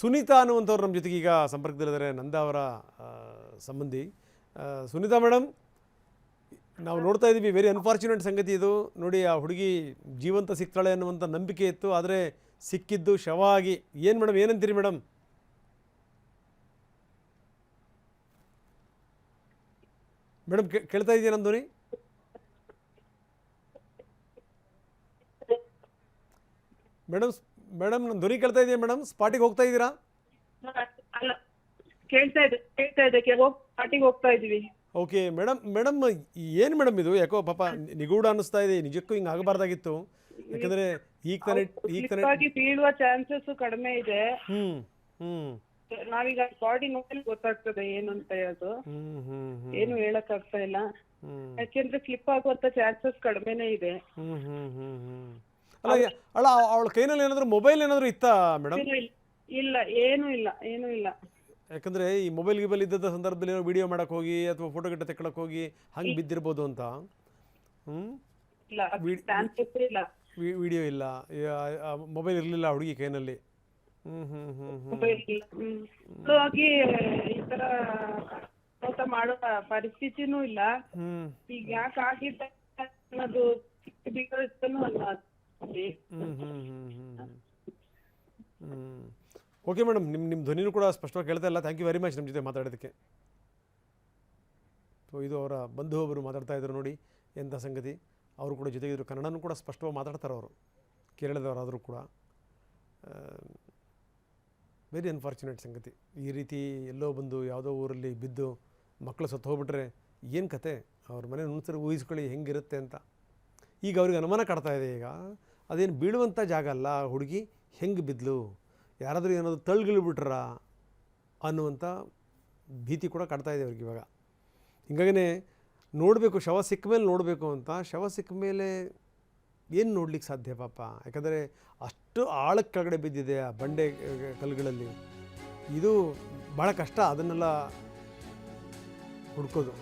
ಸುನೀತಾ ಅನ್ನುವಂಥವ್ರು ನಮ್ಮ ಜೊತೆಗೆ ಈಗ ಸಂಪರ್ಕದಲ್ಲಿದ್ದಾರೆ, ನಂದ ಅವರ ಸಂಬಂಧಿ. ಸುನೀತಾ ಮೇಡಮ್, ನಾವು ನೋಡ್ತಾ ಇದ್ದೀವಿ, ವೆರಿ ಅನ್ಫಾರ್ಚುನೇಟ್ ಸಂಗತಿ ಇದು. ನೋಡಿ, ಆ ಹುಡುಗಿ ಜೀವಂತ ಸಿಗ್ತಾಳೆ ಅನ್ನುವಂಥ ನಂಬಿಕೆ ಇತ್ತು, ಆದರೆ ಸಿಕ್ಕಿದ್ದು ಶವ ಆಗಿ. ಏನು ಮೇಡಮ್, ಏನಂತೀರಿ ಮೇಡಮ್? ಮೇಡಮ್ ಕೇಳ್ತಾ ಇದೆಯಾ ನನ್ನ ಧ್ವನಿ? ಮೇಡಮ್ ಮೇಡಮ್ ನನ್ನ ಧ್ವನಿ ಕೇಳ್ತಾ ಇದೆಯಾ ಮೇಡಮ್? ಸ್ಪಾಟಿಗೆ ಹೋಗ್ತಾ ಇದ್ದೀರಾ? ಕೇಳ್ತಾ ಇದೆ ಪಾರ್ಟಿಗೆ ಹೋಗ್ತಾ ಇದೀವಿ. Okay madam. ಮೇಡಮ್ ಏನು ಮೇಡಮ್ ಇದು? ಯಾಕೋ ಪಾಪ ನಿಗೂಢ ಅನ್ನಿಸ್ತಾ ಇದೆ. ನಿಜಕ್ಕೂ ಹಿಂಗೆ ಆಗಬಾರ್ದಾಗಿತ್ತು. ಯಾಕಂದ್ರೆ ಈಗ ತಾನೇ ಬೀಳುವ ಚಾನ್ಸಸ್ ಕಡಿಮೆ ಇದೆ. ನಾವೀಗ ಬಾಡಿ ನೋಡಿ ಗೊತ್ತಾಗ್ತದೆ ಏನು ಅಂತ ಹೇಳೋದು. ಏನು ಹೇಳಕ್ ಆಗ್ತಾ ಇಲ್ಲ, ಯಾಕೆಂದ್ರೆ ಸ್ಲಿಪ್ ಆಗುವಂತ ಚಾನ್ಸಸ್ ಕಡಿಮೆನೇ ಇದೆ. ಅಲ್ಲ, ಅವಳ ಕೈನಲ್ಲಿ ಏನಾದ್ರು ಮೊಬೈಲ್ ಏನಾದ್ರು ಇತ್ತಾ ಮೇಡಮ್? ಇಲ್ಲ, ಏನು ಇಲ್ಲ. ಯಾಕಂದ್ರೆ ಈ ಮೊಬೈಲ್ ಗಿಬೈಲ್ ಇದ್ದ ಸಂದರ್ಭದಲ್ಲಿ ಏನೋ ವಿಡಿಯೋ ಮಾಡಕ್ ಹೋಗಿ ಅಥವಾ ಫೋಟೋ ಗಿಟ್ಟ ತೆಕ್ಕೊಳಕ್ ಹೋಗಿ ಹಂಗೆ ಬಿದ್ದಿರ್ಬೋದು ಅಂತ. ವಿಡಿಯೋ ಇಲ್ಲ, ಮೊಬೈಲ್ ಇರಲಿಲ್ಲ ಹುಡುಗಿ ಕೈನಲ್ಲಿ. ಈ ತರ ಮಾಡೋ ಪರಿಸ್ಥಿತಿನೂ ಇಲ್ಲ. ಈಗ ಯಾಕೆ ಆಗಿದ್ದ ಅನ್ನೋದು ಓಕೆ ಮೇಡಮ್, ನಿಮ್ಮ ಧ್ವನಿನೂ ಕೂಡ ಸ್ಪಷ್ಟವಾಗಿ ಕೇಳ್ತಾ ಇಲ್ಲ. ಥ್ಯಾಂಕ್ ಯು ವೆರಿ ಮಚ್ ನಮ್ಮ ಜೊತೆ ಮಾತಾಡೋದಕ್ಕೆ. ಸೊ ಇದು ಅವರ ಬಂಧು ಒಬ್ಬರು ಮಾತಾಡ್ತಾ ಇದ್ರು. ನೋಡಿ ಎಂಥ ಸಂಗತಿ. ಅವರು ಕೂಡ ಜೊತೆಗಿದ್ರು, ಕನ್ನಡನೂ ಕೂಡ ಸ್ಪಷ್ಟವಾಗಿ ಮಾತಾಡ್ತಾರೆ ಅವರು, ಕೇರಳದವರಾದರೂ ಕೂಡ. ವೆರಿ ಅನ್ಫಾರ್ಚುನೇಟ್ ಸಂಗತಿ. ಈ ರೀತಿ ಎಲ್ಲೋ ಬಂದು ಯಾವುದೋ ಊರಲ್ಲಿ ಬಿದ್ದು ಮಕ್ಕಳು ಸತ್ತು ಹೋಗ್ಬಿಟ್ರೆ ಏನು ಕತೆ? ಅವ್ರ ಮನೆ ಒಂದ್ಸರಿ ಊಹಿಸ್ಕೊಳ್ಳಿ ಹೆಂಗಿರುತ್ತೆ ಅಂತ. ಈಗ ಅವ್ರಿಗೆ ಅನುಮಾನ ಕಾಡ್ತಾ ಇದೆ. ಈಗ ಅದೇನು ಬೀಳುವಂಥ ಜಾಗ ಅಲ್ಲ, ಹುಡುಗಿ ಹೆಂಗೆ ಬಿದ್ದಲು, ಯಾರಾದರೂ ಏನಾದರೂ ತಳ್ಗಿಳ್ಬಿಟ್ರ ಅನ್ನುವಂಥ ಭೀತಿ ಕೂಡ ಕಾಡ್ತಾ ಇದೆ ಅವ್ರಿಗೆ ಇವಾಗ. ಹಿಂಗಾಗಿನೇ ನೋಡಬೇಕು, ಶವ ಸಿಕ್ಕ ಮೇಲೆ ನೋಡಬೇಕು ಅಂತ. ಶವ ಸಿಕ್ಕ ಮೇಲೆ ಏನು ನೋಡ್ಲಿಕ್ಕೆ ಸಾಧ್ಯ ಪಾಪ? ಯಾಕಂದರೆ ಅಷ್ಟು ಆಳಕ್ಕೆ ಕೆಳಗಡೆ ಬಿದ್ದಿದೆ ಆ ಬಂಡೆ ಕಲ್ಲುಗಳಲ್ಲಿ. ಇದು ಭಾಳ ಕಷ್ಟ ಅದನ್ನೆಲ್ಲ ಹುಡ್ಕೋದು.